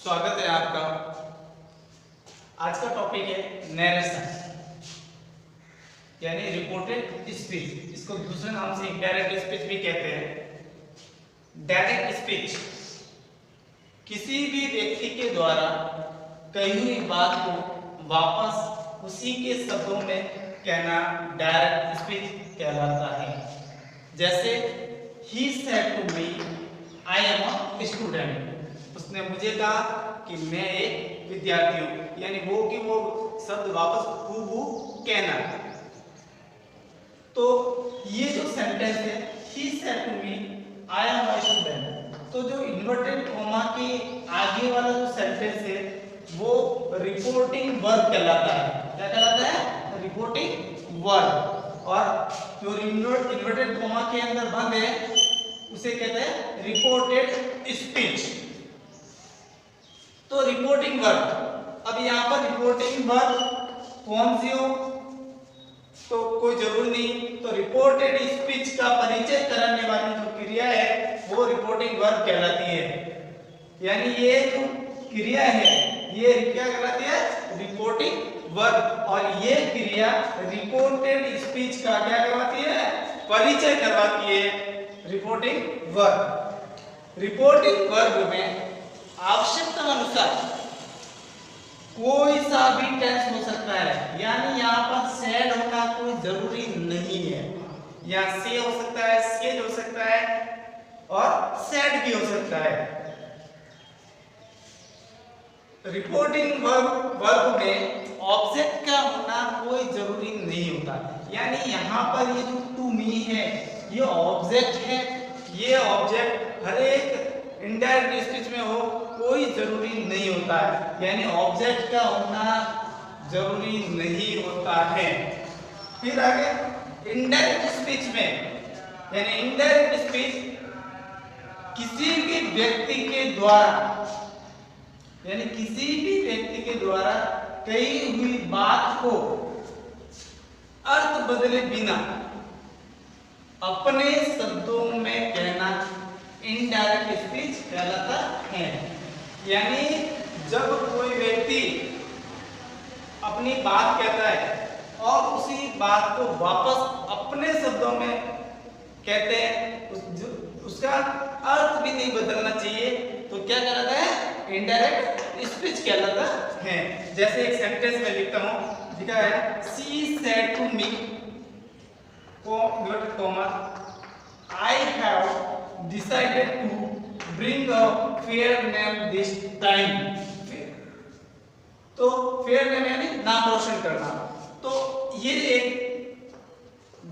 स्वागत है आपका। आज का टॉपिक है नरेशन यानी रिपोर्टेड स्पीच। इसको दूसरे नाम से डायरेक्ट स्पीच भी कहते हैं। डायरेक्ट स्पीच किसी भी व्यक्ति के द्वारा कही हुई बात को वापस उसी के शब्दों में कहना डायरेक्ट स्पीच कहलाता है। जैसे he said to me I am a student, उसने मुझे कहा कि मैं एक विद्यार्थी हूं, यानी वो शब्द वापस हूबहू कहना। तो ये जो सेंटेंस है he said to me I am a student, तो जो इन्वर्टेड कॉमा के आगे वाला जो सेंटेंस है वो रिपोर्टिंग वर्ब कहलाता है। क्या कहलाता है? Reporting verb. और जो इन्वर्टेड कॉमा के अंदर बंद है उसे कहते हैं रिपोर्टेड स्पीच। तो रिपोर्टिंग वर्ब, अब यहाँ पर रिपोर्टिंग वर्ब कौन सी हो तो कोई जरूरी नहीं। तो रिपोर्टेड स्पीच का परिचय कराने वाली जो क्रिया है वो रिपोर्टिंग वर्ब कहलाती है। यानी ये जो क्रिया है ये क्या कहलाती है? Reporting verb. और ये क्रिया रिपोर्टेड स्पीच का क्या करवाती है? परिचय करवाती है, रिपोर्टिंग वर्ब। रिपोर्टिंग वर्ब में आवश्यकता अनुसार कोई सा भी टेंस हो सकता है, यानी यहाँ पर सेड होना कोई जरूरी नहीं है। यहाँ से हो सकता है, सेज हो सकता है और सेड भी हो सकता है। रिपोर्टिंग वर्ब में ऑब्जेक्ट का होना कोई जरूरी नहीं होता, यानी यहाँ पर ये जो टू मी है ये ऑब्जेक्ट है। ये ऑब्जेक्ट हर एक इनडायरेक्ट स्पीच में हो कोई जरूरी नहीं होता है, यानी ऑब्जेक्ट का होना जरूरी नहीं होता है। फिर आगे इनडायरेक्ट स्पीच में, यानी इनडायरेक्ट स्पीच किसी भी व्यक्ति के द्वारा, यानी किसी भी व्यक्ति के द्वारा कही हुई बात को अर्थ बदले बिना अपने शब्दों में कहना इनडायरेक्ट स्पीच कहलाता है। यानी जब कोई व्यक्ति अपनी बात कहता है और उसी बात को वापस अपने शब्दों में कहते हैं, उसका अर्थ भी नहीं बदलना चाहिए, तो क्या कहलाता है? इनडायरेक्ट स्पीच कहलाता है। जैसे एक सेंटेंस में लिखता हूं, लिखा है she said to me I have decided to bring a fair name this time। तो फेयर नेम यानी नाम रोशन करना। तो ये एक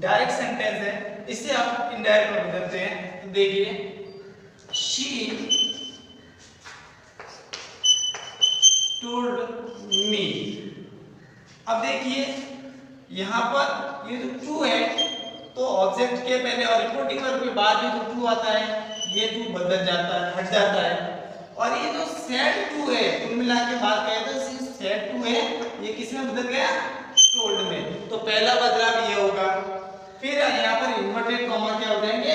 डायरेक्ट सेंटेंस है, इससे आप इनडायरेक्ट में बदलते हैं। तो देखिए she told me। अब देखिए यहाँ पर ये जो टू है तो ऑब्जेक्ट के पहले और रिपोर्टिंग वर्ब के बाद भी जो टू आता है ये टू बदल जाता है, हट जाता है। और ये जो सेड टू है कुल मिला के बात करें तो सेड टू है ये किस में बदल गया? टोल्ड में। तो पहला बदलाव ये होगा। फिर यहाँ पर इन्वर्टेड कॉमा क्या हो जाएंगे?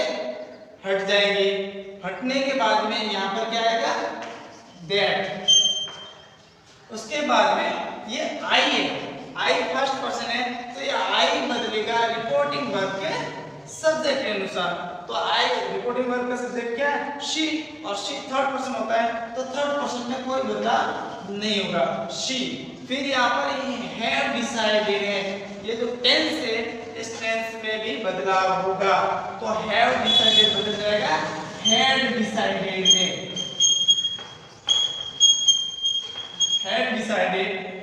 हट जाएंगे। हटने के बाद में यहाँ पर क्या आएगा? दैट। उसके बाद में ये आई है, आई फर्स्ट पर्सन है तो ये आई बदलेगा रिपोर्टिंग वर्ब के सब्जेक्ट के अनुसार। तो आई रिपोर्टिंग वर्ब का सब्जेक्ट क्या है? शी, और शी थर्ड पर्सन होता है तो थर्ड पर्सन में कोई बदलाव नहीं होगा, शी। फिर यहाँ पर ये हैव डिसाइडेड है, ये जो टेंस है इस टेंस में भी बदलाव होगा। तो हैव डिसाइडेड बदल जाएगा हैड डिसाइडेड में। Had decided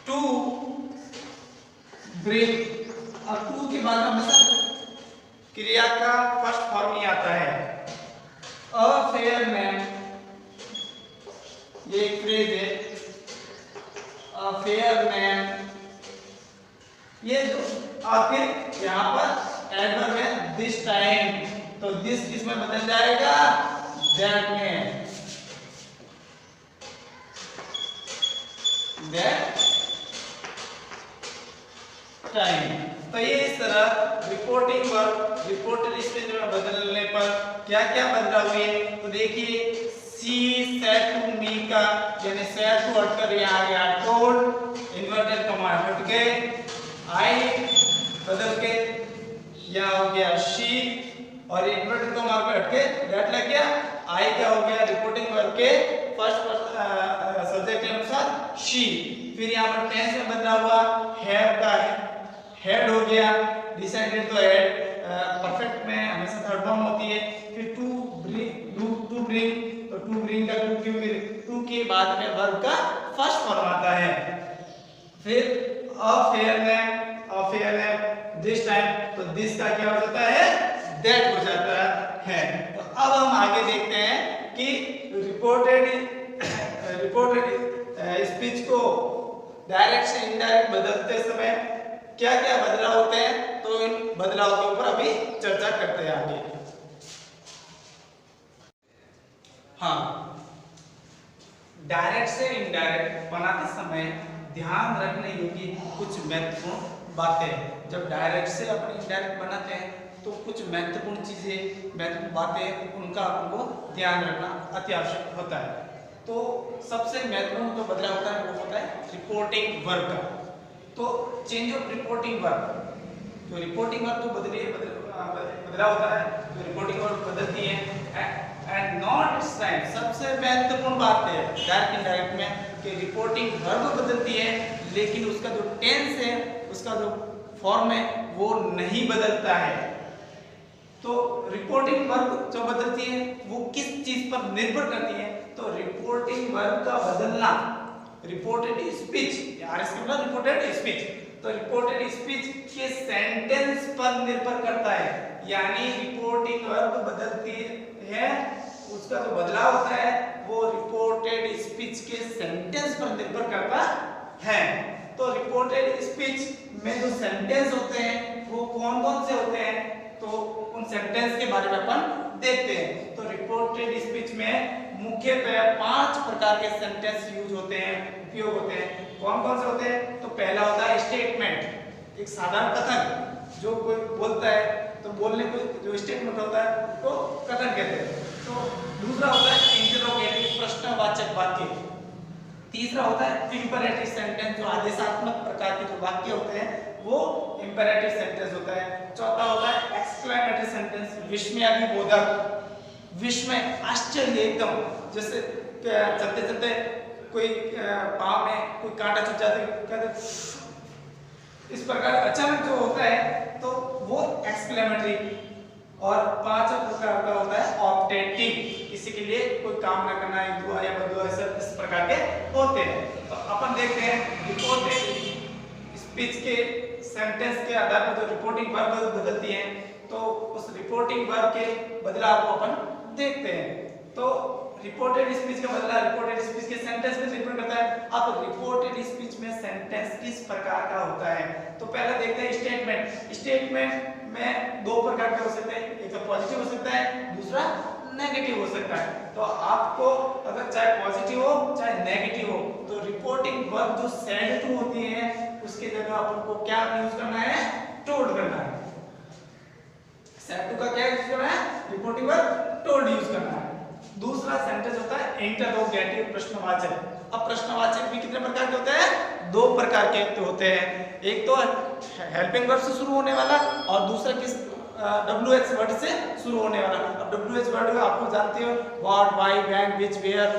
to break. अब टू के बाद हमेशा क्रिया का फर्स्ट फॉर्म ही आता है अ फेयर मैन। ये एक फ्रेज है अ फेयर मैन। ये जो और फिर यहाँ पर एडवर्ब है दिस टाइम, तो दिस किसमें बदल जाएगा? दैट में। That time. तो ये इस तरह रिपोर्टिंग वर्ब रिपोर्टेड स्पीच में बदलने पर क्या क्या बदलाव हुए, तो देखिए सी सेड टू मी का यानी सेड टू हटकर यहाँ आ गया टोल्ड, इन्वर्टेड कॉमा हट गए, आई बदल के यहाँ हो गया शी और इन्वर्टेड कॉमा पे हट के दैट लग गया, आई क्या हो गया रिपोर्टिंग वर्ब के फर्स्ट सब्जेक्ट के अनुसार शी। फिर यहाँ पर टेंस में बदलाव हुआ, हैव का हेड हो गया, डिसाइडेड तो हेड परफेक्ट में हमेशा थर्ड फॉर्म होती है। फिर टू ब्रिंग तो टू ब्रिंग का टू के बाद में वर्ब का फर्स्ट फॉर्म आता है। फिर अफेयर में दिस टाइम तो दिस का क्या हो जाता है दैट हो जाता है। तो अब हम आगे देखते हैं कि रिपोर्टेड स्पीच को डायरेक्ट से इनडायरेक्ट बदलते समय क्या क्या बदलाव होते हैं, तो इन बदलाव के ऊपर अभी चर्चा करते हैं आगे। हाँ, डायरेक्ट से इनडायरेक्ट बनाते समय ध्यान रखने योग्य कुछ महत्वपूर्ण बातें। जब डायरेक्ट से अपन इनडायरेक्ट बनाते हैं तो कुछ महत्वपूर्ण चीजें महत्वपूर्ण बातें उनका आपको ध्यान रखना अति आवश्यक होता है। तो सबसे महत्वपूर्ण जो बदलाव होता है वो होता है रिपोर्टिंग वर्ब का। तो चेंज ऑफ रिपोर्टिंग वर्ब, जो रिपोर्टिंग वर्ब जो बदलाव होता है, जो रिपोर्टिंग वर्ब बदलती है एंड नॉट इट्स टाइम। सबसे महत्वपूर्ण बात है डायरेक्ट इनडायरेक्ट में कि रिपोर्टिंग वर्ब बदलती है लेकिन उसका जो टेंस है, उसका जो फॉर्म है वो नहीं बदलता है। तो रिपोर्टिंग वर्ब जो बदलती है वो किस चीज पर निर्भर करती है, तो रिपोर्टिंग वर्ब का बदलना रिपोर्टेड स्पीच रिपोर्टेड स्पीच, तो रिपोर्टेड स्पीच के सेंटेंस पर निर्भर करता है। यानी रिपोर्टिंग वर्ब बदलती है, उसका जो बदलाव होता है वो रिपोर्टेड स्पीच के सेंटेंस पर निर्भर करता है। तो रिपोर्टेड स्पीच में जो सेंटेंस होते हैं वो कौन कौन से होते हैं, तो उन सेंटेंस के बारे में अपन देखते हैं। तो रिपोर्टेड स्पीच में मुख्यतः 5 प्रकार के सेंटेंस यूज होते हैं, उपयोग होते हैं। कौन कौन से होते हैं, तो पहला होता है स्टेटमेंट, एक साधारण कथन। जो कोई बोलता है तो बोलने को जो स्टेटमेंट होता है उसको कथन कहते हैं। तो दूसरा होता है इंटरोगेटिव प्रश्नवाचक वाक्य। तीसरा होता है इंपेरेटिव सेंटेंस, जो आदेशात्मक प्रकार के जो वाक्य होते हैं वो इंपेरेटिव सेंटेंस होता है। चौथा होता है एक्सक्लेमेटरी सेंटेंस, विस्मयादिबोधक, विस्मय आश्चर्य एकदम, जैसे चलते चलते कोई पाँव में कोई कांटा चुभ जाता है इस प्रकार अचानक जो होता है तो वो एक्सक्लेमेटरी। और पांचवा प्रकार का होता है ऑप्टेटिव, किसी के लिए कोई काम ना करना, एक दुआ या बदुआ, इस प्रकार के होते हैं। तो अपन देखते हैं रिपोर्टेड स्पीच के सेंटेंस के आधार पर जो रिपोर्टिंग वर्ब बदलती है, तो उस रिपोर्टिंग वर्ब के बदलाव को अपन देखते हैं। तो रिपोर्टेड स्पीच का बदलाव रिपोर्टेड स्पीच के सेंटेंस पे निर्भर करता है। अब रिपोर्टेड स्पीच में सेंटेंस किस प्रकार का होता है, तो पहले देखते हैं स्टेटमेंट। स्टेटमेंट में 2 प्रकार के हो सकते हैं, एक तो पॉजिटिव हो सकता है, दूसरा नेगेटिव हो सकता है। तो आपको अगर चाहे पॉजिटिव हो चाहे नेगेटिव हो, तो रिपोर्टिंग वर्ब जो सेड टू होती है उसकी जगह अपन को क्या यूज करना है, टोल्ड करना है। सेड टू का क्या यूज करना है, रिपोर्टिंग वर्ब टोल्ड यूज करना है। दूसरा सेंटेंस होता है इंटरोगेटिव प्रश्नवाचक। अब प्रश्नवाचक भी कितने प्रकार के होते हैं, 2 प्रकार के होते हैं। एक तो हेल्पिंग वर्ब से शुरू होने वाला और दूसरा किस WH वर्ड से शुरू होने वाला। अब WH वर्ड आपको जानते हो, what, why, when, which, where,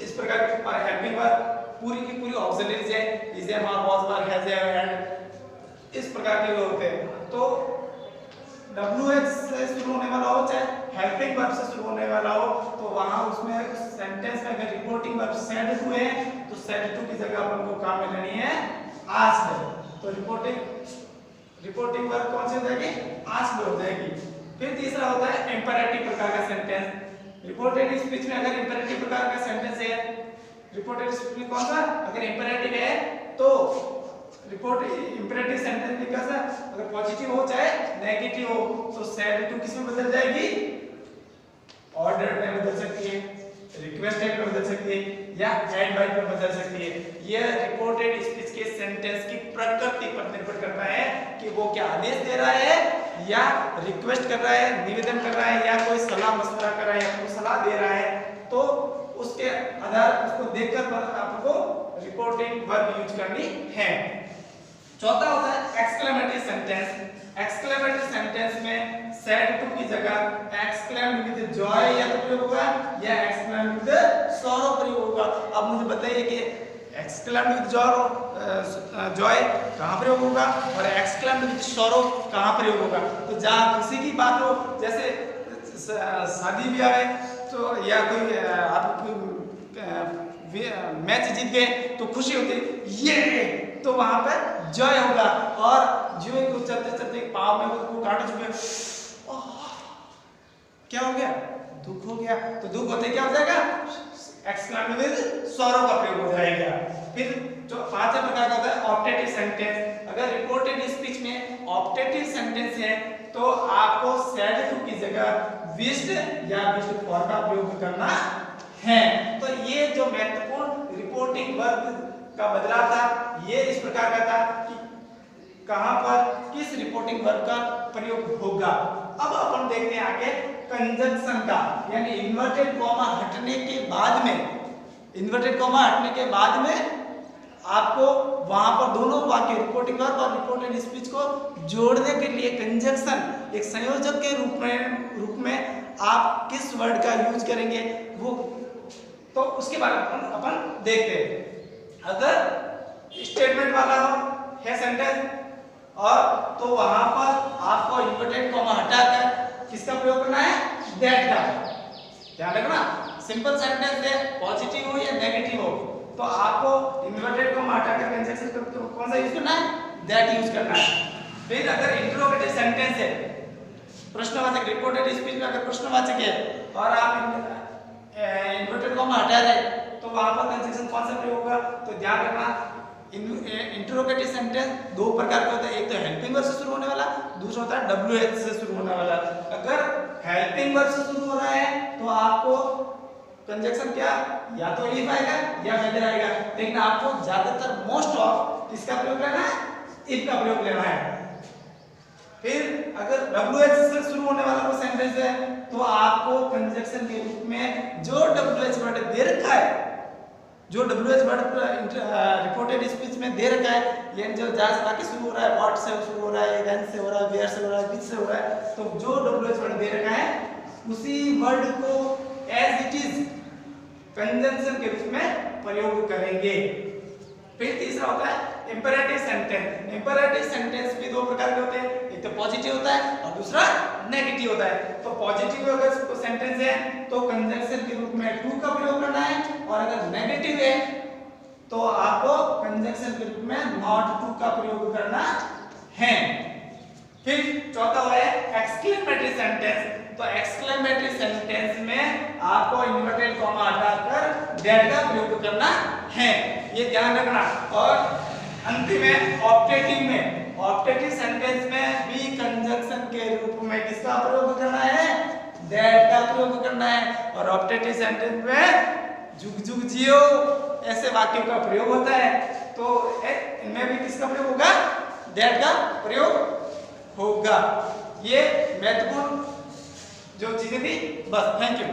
इस प्रकार के हेल्पिंग वर्ब पूरी की पूरी ऑक्सिलरीज है, is, am, are, was, were, has, had, इस प्रकार के होते हैं। तो WH से शुरू होने वाला हो चाहे हेल्पिंग वर्ब से शुरू होने वाला हो, तो वहां उसमें सेंटेंस में अगर रिपोर्टिंग वर्ब सेड टू है तो सेड टू की जगह अपन को काम में लेनी है आस्क्ड। तो रिपोर्टिंग वर्ब कौन सी हो जाएगी, आस्क्ड हो जाएगी। फिर तीसरा होता है इंपेरेटिव प्रकार का सेंटेंस। रिपोर्टेड स्पीच में अगर इंपेरेटिव प्रकार का सेंटेंस है, रिपोर्टेड स्पीच में कौन सा, अगर इंपेरेटिव है तो रिपोर्ट इंपेरेटिव सेंटेंस में कैसा, अगर पॉजिटिव हो चाहे नेगेटिव हो, तो सेड टू किस में बदल जाएगी, ऑर्डर में बदल सकती है, रिक्वेस्टेड में बदल सकती है या एडवाइस में बदल सकती है। यह रिपोर्टेड स्पीच के सेंटेंस की प्रकृति पर निर्भर करता है कि वो क्या आदेश दे रहा है, या रिक्वेस्ट कर रहा है, निवेदन कर रहा है, या कोई सलाह मशवरा कर रहा है, या कोई सलाह दे रहा है, तो उसके आधार उसको देखकर आपको रिपोर्टिंग वर्ब यूज करनी है। चौथा होता है एक्सक्लेमेटरी सेंटेंस। एक्सक्लेमेटरी सेंटेंस में सैड टू की जगह एक्सक्लेम विद जॉय या तो प्रयोग होगा, या एक्सक्लेम विद सॉरो प्रयोग होगा। अब मुझे बताइए कि एक्सक्लेम विद जॉय कहाँ प्रयोग होगा और एक्सक्लेम विद सॉरो कहाँ प्रयोग होगा। तो जहाँ खुशी की बात हो, जैसे शादी ब्याह है तो, या कोई आप मैच जीत गए तो खुशी होती है ये, तो वहां पर जॉय होगा। और जो को चलते चलते पाँव में वो काट चुके, क्या हो गया, दुख हो गया, तो दुख होते क्या हो जाएगा, एक्सक्लेमेटिव विद सॉरो का प्रयोग हो जाएगा। फिर जो पांचवा प्रकार का होता है ऑप्टेटिव सेंटेंस। अगर रिपोर्टेड स्पीच में ऑप्टेटिव सेंटेंस है तो आपको सैड टू की जगह विश्ड या विश्ड फॉर का प्रयोग करना है। तो ये जो महत्वपूर्ण रिपोर्टिंग वर्ब का बदलाव था, ये इस प्रकार का था कि कहां पर किस रिपोर्टिंग वर्ब का प्रयोग होगा। अब अपन देखते हैं आगे कंजंक्शन का, यानी इन्वर्टेड कॉमा हटने के बाद में, इन्वर्टेड कॉमा हटने के बाद में आपको वहां पर दोनों वाक्य रिपोर्टिंग वर्ब और रिपोर्टेड स्पीच को जोड़ने के लिए कंजंक्शन एक संयोजक के रूप में आप किस वर्ड का यूज करेंगे, वो तो उसके बारे में अपन देखते हैं। अगर स्टेटमेंट वाला हो है सेंटेंस और तो वहां पर आपको इन्वर्टेड कॉमा हटाकर किसका प्रयोग करना है, दैट का। ध्यान रखना, सिंपल सेंटेंस है, पॉजिटिव हो या नेगेटिव हो, तो आपको इन्वर्टेड कॉमा हटाकर कंजंक्शन कौन सा यूज करना है, दैट यूज करना है। फिर अगर इंटरोगेटिव सेंटेंस है, प्रश्नवाचक, रिपोर्टेड स्पीच में अगर प्रश्नवाचक है और आप इन्वर्टेड कॉमा हटा रहे तो वहां पर कंजंक्शन कौन सा प्रयोग होगा, तो ध्यान रखना इंटरोगेटिव सेंटेंस दो प्रकार के होते हैं, एक तो हेल्पिंग वर्ब से शुरू होने वाला, दूसरा होता है WH से शुरू होने वाला। अगर हेल्पिंग वर्ब से शुरू हो रहा है तो आपको कंजंक्शन क्या, या तो इफ आएगा या वेदर आएगा, लेकिन आपको ज्यादातर मोस्ट ऑफ किसका प्रयोग लेना है, इफ का प्रयोग लेना है। फिर अगर WH से शुरू होने वाला कोई सेंटेंस है तो आपको कंजंक्शन के रूप में जो WH वर्ड दे रखा है, जो WH वर्ड रिपोर्टेड स्पीच में दे रखा है, ये जो जहां वाक्य शुरू हो रहा है, व्हाट से शुरू हो रहा है, व्हेन से हो रहा है, वेयर से हो रहा है, विच से हो रहा है, तो जो WH वर्ड दे रखा है उसी वर्ड को एज इट इज कंजंक्शन के रूप में प्रयोग करेंगे। फिर तीसरा होता है इंपेरेटिव सेंटेंस। इंपेरेटिव सेंटेंस भी दो प्रकार के होते हैं, एक तो पॉजिटिव होता है और दूसरा नेगेटिव होता है। तो पॉजिटिव अगर सेंटेंस है तो कंजंक्शन के रूप में टू का प्रयोग करना है, और अगर नेगेटिव है तो आपको कंजंक्शन के रूप में नॉट टू का प्रयोग करना है। फिर चौथा है एक्सक्लेमेटरी सेंटेंस। तो एक्सक्लेमेटरी सेंटेंस में आपको इन्वर्टेड कॉमा हटाकर दैट का प्रयोग करना है, ये ध्यान रखना। और अंतिम है ऑप्टेटिव में, ऑप्टेटिव सेंटेंस में भी कंजंक्शन के रूप में किसका प्रयोग करना है, दैट का प्रयोग करना है। और ऑप्टेटिव सेंटेंस में जुग जुग जियो ऐसे वाक्यों का प्रयोग होता है, तो इनमें भी किसका प्रयोग होगा, दैट का प्रयोग होगा। ये महत्वपूर्ण जो चीजें थी, बस, थैंक यू।